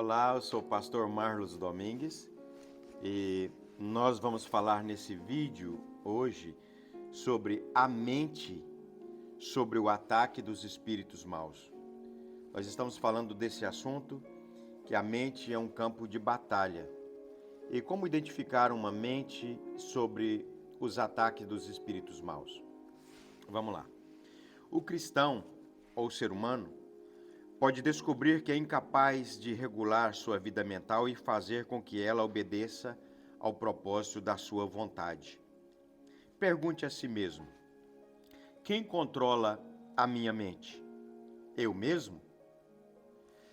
Olá, eu sou o pastor Marlos Domingues e nós vamos falar nesse vídeo hoje sobre a mente, sobre o ataque dos espíritos maus. Nós estamos falando desse assunto, que a mente é um campo de batalha. E como identificar uma mente sobre os ataques dos espíritos maus? Vamos lá. O cristão, ou ser humano, pode descobrir que é incapaz de regular sua vida mental e fazer com que ela obedeça ao propósito da sua vontade. Pergunte a si mesmo: quem controla a minha mente? Eu mesmo?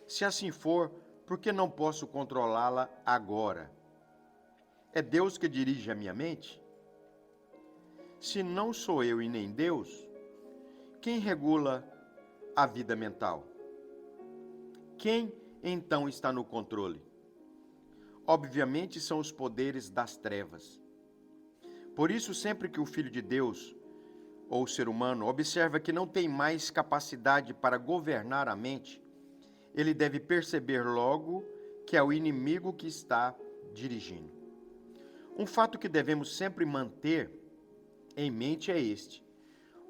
Se assim for, por que não posso controlá-la agora? É Deus que dirige a minha mente? Se não sou eu e nem Deus, quem regula a vida mental? Quem então está no controle? Obviamente são os poderes das trevas. Por isso, sempre que o Filho de Deus, ou o ser humano, observa que não tem mais capacidade para governar a mente, ele deve perceber logo que é o inimigo que está dirigindo. Um fato que devemos sempre manter em mente é este: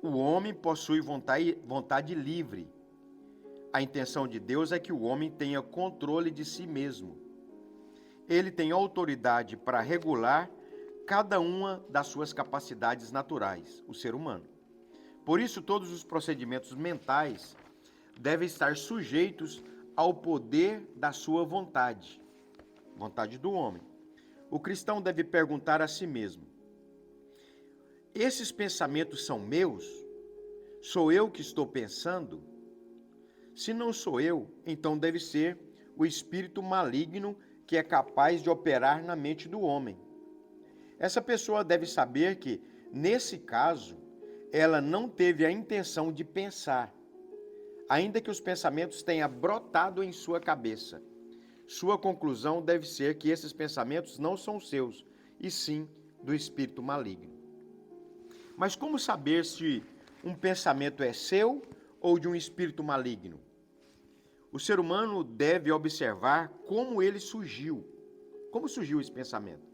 o homem possui vontade livre. A intenção de Deus é que o homem tenha controle de si mesmo. Ele tem autoridade para regular cada uma das suas capacidades naturais, o ser humano. Por isso, todos os procedimentos mentais devem estar sujeitos ao poder da sua vontade do homem. O cristão deve perguntar a si mesmo: esses pensamentos são meus? Sou eu que estou pensando? Se não sou eu, então deve ser o espírito maligno que é capaz de operar na mente do homem. Essa pessoa deve saber que, nesse caso, ela não teve a intenção de pensar, ainda que os pensamentos tenham brotado em sua cabeça. Sua conclusão deve ser que esses pensamentos não são seus, e sim do espírito maligno. Mas como saber se um pensamento é seu ou de um espírito maligno? O ser humano deve observar como ele surgiu. Como surgiu esse pensamento?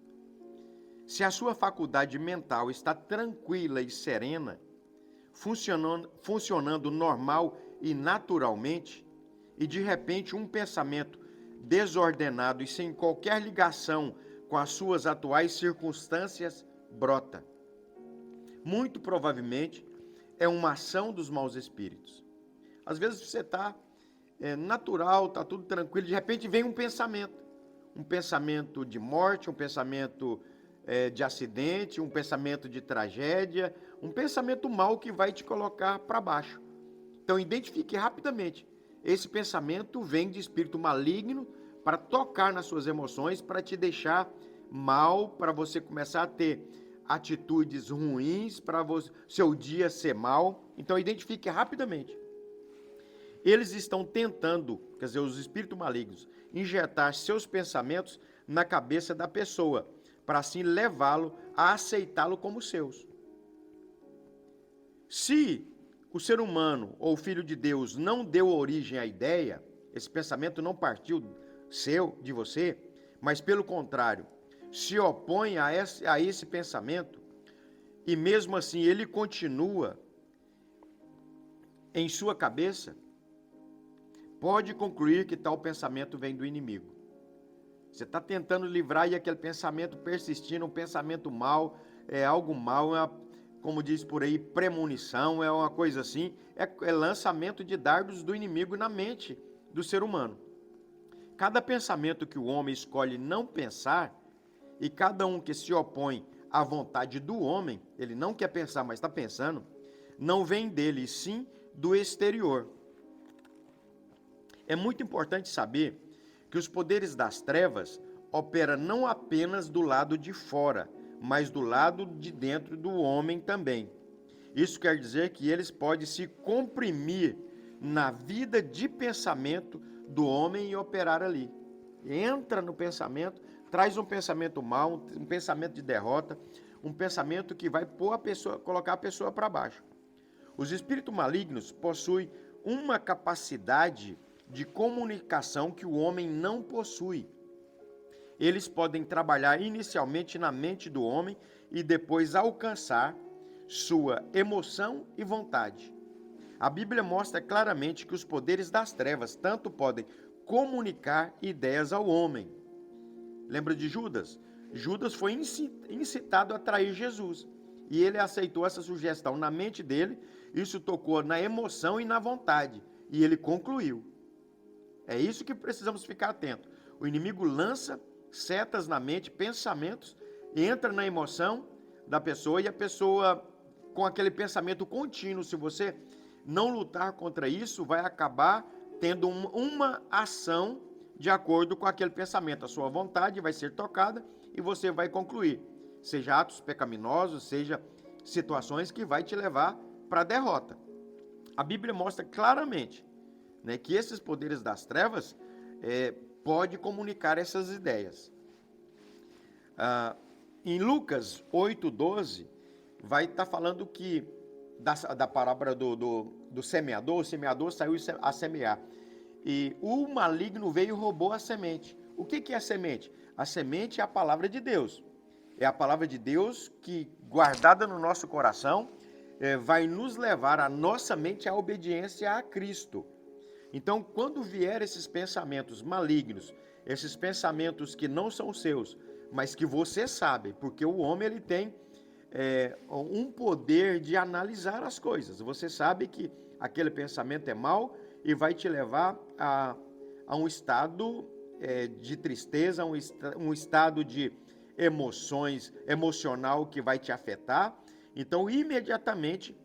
Se a sua faculdade mental está tranquila e serena, funcionando normal e naturalmente, e de repente um pensamento desordenado e sem qualquer ligação com as suas atuais circunstâncias brota, muito provavelmente é uma ação dos maus espíritos. Às vezes você está natural, está tudo tranquilo, de repente vem um pensamento de morte, um pensamento de acidente, um pensamento de tragédia, um pensamento mau que vai te colocar para baixo. Então identifique rapidamente, esse pensamento vem de espírito maligno para tocar nas suas emoções, para te deixar mal, para você começar a ter atitudes ruins, para seu dia ser mal. Então identifique rapidamente. Eles estão tentando, quer dizer, os espíritos malignos, injetar seus pensamentos na cabeça da pessoa, para assim levá-lo a aceitá-lo como seus. Se o ser humano ou o Filho de Deus não deu origem à ideia, esse pensamento não partiu de você, mas pelo contrário, se opõe a esse pensamento, e mesmo assim ele continua em sua cabeça, pode concluir que tal pensamento vem do inimigo. Você está tentando livrar e aquele pensamento persistindo, um pensamento mau, é algo mau, como diz por aí, premonição, é uma coisa assim, é lançamento de dardos do inimigo na mente do ser humano. Cada pensamento que o homem escolhe não pensar, e cada um que se opõe à vontade do homem, ele não quer pensar, mas está pensando, não vem dele, sim do exterior. É muito importante saber que os poderes das trevas operam não apenas do lado de fora, mas do lado de dentro do homem também. Isso quer dizer que eles podem se comprimir na vida de pensamento do homem e operar ali. Entra no pensamento, traz um pensamento mau, um pensamento de derrota, um pensamento que vai colocar a pessoa para baixo. Os espíritos malignos possuem uma capacidade de comunicação que o homem não possui. Eles podem trabalhar inicialmente na mente do homem e depois alcançar sua emoção e vontade. A Bíblia mostra claramente que os poderes das trevas tanto podem comunicar ideias ao homem. Lembra de Judas? Judas foi incitado a trair Jesus. E ele aceitou essa sugestão na mente dele, isso tocou na emoção e na vontade. E ele concluiu. É isso que precisamos ficar atentos. O inimigo lança setas na mente, pensamentos, entra na emoção da pessoa e a pessoa, com aquele pensamento contínuo, se você não lutar contra isso, vai acabar tendo uma ação de acordo com aquele pensamento. A sua vontade vai ser tocada e você vai concluir. Seja atos pecaminosos, seja situações que vai te levar para a derrota. A Bíblia mostra claramente, né, que esses poderes das trevas pode comunicar essas ideias. Em Lucas 8:12, vai estar falando que da parábola do semeador, o semeador saiu a semear. E o maligno veio e roubou a semente. O que é a semente? A semente é a palavra de Deus. É a palavra de Deus que, guardada no nosso coração, vai nos levar a nossa mente à obediência a Cristo. Então, quando vier esses pensamentos malignos, esses pensamentos que não são seus, mas que você sabe, porque o homem ele tem um poder de analisar as coisas. Você sabe que aquele pensamento é mau e vai te levar a um estado de tristeza, um estado de emocional que vai te afetar. Então, imediatamente,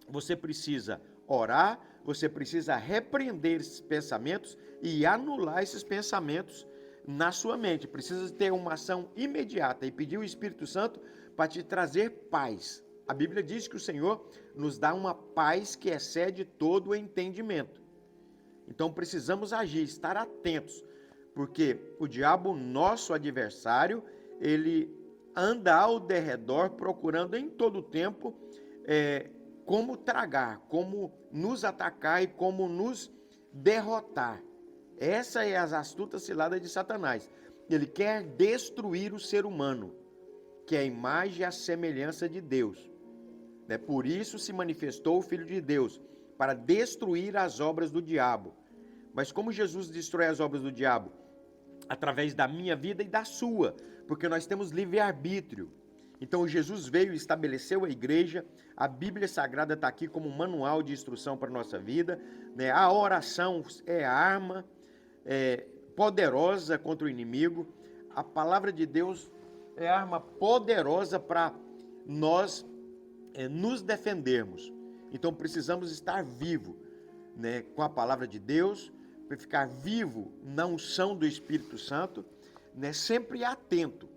você precisa orar, você precisa repreender esses pensamentos e anular esses pensamentos na sua mente. Precisa ter uma ação imediata e pedir o Espírito Santo para te trazer paz. A Bíblia diz que o Senhor nos dá uma paz que excede todo o entendimento. Então precisamos agir, estar atentos, porque o diabo, nosso adversário, ele anda ao derredor procurando em todo o tempo como tragar, como nos atacar e como nos derrotar. Essa é as astutas ciladas de Satanás. Ele quer destruir o ser humano, que é a imagem e a semelhança de Deus. Por isso se manifestou o Filho de Deus, para destruir as obras do diabo. Mas como Jesus destrói as obras do diabo? Através da minha vida e da sua, porque nós temos livre-arbítrio. Então Jesus veio e estabeleceu a igreja, a Bíblia Sagrada está aqui como um manual de instrução para a nossa vida, né? A oração é a arma poderosa contra o inimigo, a palavra de Deus é a arma poderosa para nós nos defendermos. Então precisamos estar vivo, né, com a palavra de Deus, para ficar vivo na unção do Espírito Santo, né, sempre atento,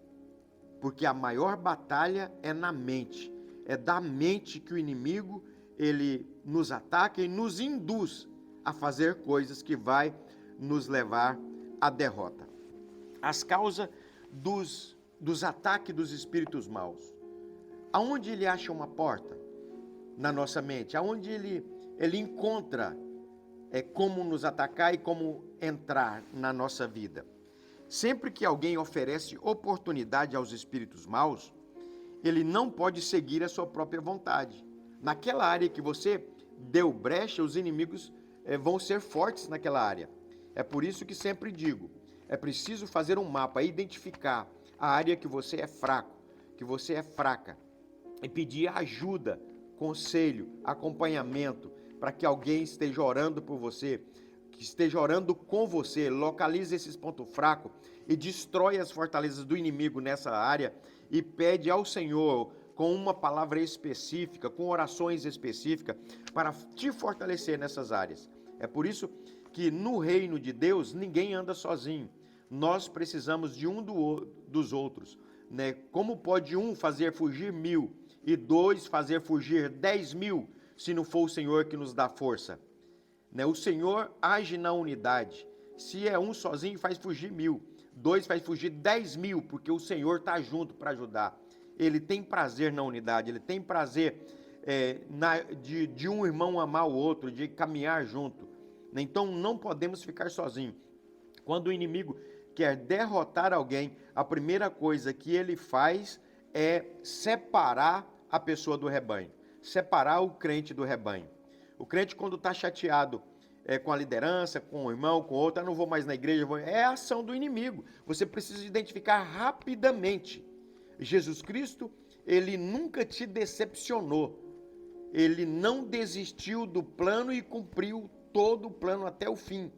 porque a maior batalha é na mente. É da mente que o inimigo ele nos ataca e nos induz a fazer coisas que vai nos levar à derrota. As causas dos ataques dos espíritos maus. Aonde ele acha uma porta? Na nossa mente. Aonde ele encontra como nos atacar e como entrar na nossa vida. Sempre que alguém oferece oportunidade aos espíritos maus, ele não pode seguir a sua própria vontade. Naquela área que você deu brecha, os inimigos vão ser fortes naquela área. É por isso que sempre digo, é preciso fazer um mapa, identificar a área que você é fraco, que você é fraca, e pedir ajuda, conselho, acompanhamento, para que alguém esteja orando por você, que esteja orando com você, localize esses pontos fracos e destrói as fortalezas do inimigo nessa área e pede ao Senhor com uma palavra específica, com orações específicas, para te fortalecer nessas áreas. É por isso que no reino de Deus ninguém anda sozinho. Nós precisamos de dos outros, né? Como pode um fazer fugir 1000 e 2 fazer fugir 10.000, se não for o Senhor que nos dá força? Né? O Senhor age na unidade. Se é um sozinho, faz fugir 1000. 2 faz fugir 10.000, porque o Senhor está junto para ajudar. Ele tem prazer na unidade, ele tem prazer de um irmão amar o outro, de caminhar junto. Então não podemos ficar sozinhos. Quando o inimigo quer derrotar alguém, a primeira coisa que ele faz é separar a pessoa do rebanho, separar o crente do rebanho. O crente, quando está chateado com a liderança, com o irmão, com o outro, não vou mais na igreja, é a ação do inimigo. Você precisa identificar rapidamente. Jesus Cristo, ele nunca te decepcionou. Ele não desistiu do plano e cumpriu todo o plano até o fim.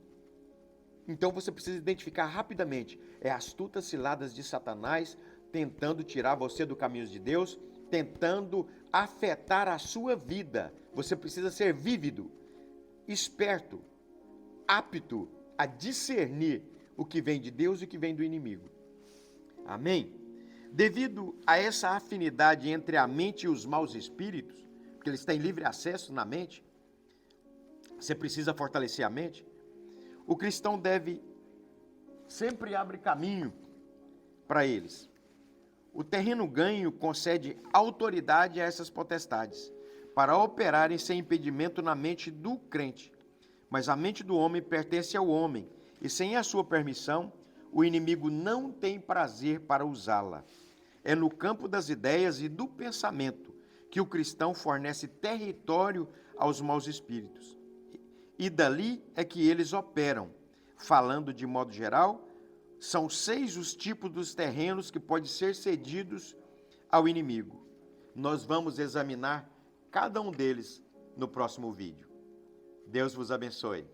Então você precisa identificar rapidamente. É astutas ciladas de Satanás tentando tirar você do caminho de Deus, tentando afetar a sua vida. Você precisa ser vívido, esperto, apto a discernir o que vem de Deus e o que vem do inimigo. Amém? Devido a essa afinidade entre a mente e os maus espíritos, porque eles têm livre acesso na mente, você precisa fortalecer a mente. O cristão deve sempre abrir caminho para eles. O terreno ganho concede autoridade a essas potestades para operarem sem impedimento na mente do crente. Mas a mente do homem pertence ao homem, e sem a sua permissão, o inimigo não tem prazer para usá-la. É no campo das ideias e do pensamento que o cristão fornece território aos maus espíritos. E dali é que eles operam. Falando de modo geral, são 6 os tipos dos terrenos que podem ser cedidos ao inimigo. Nós vamos examinar cada um deles no próximo vídeo. Deus vos abençoe.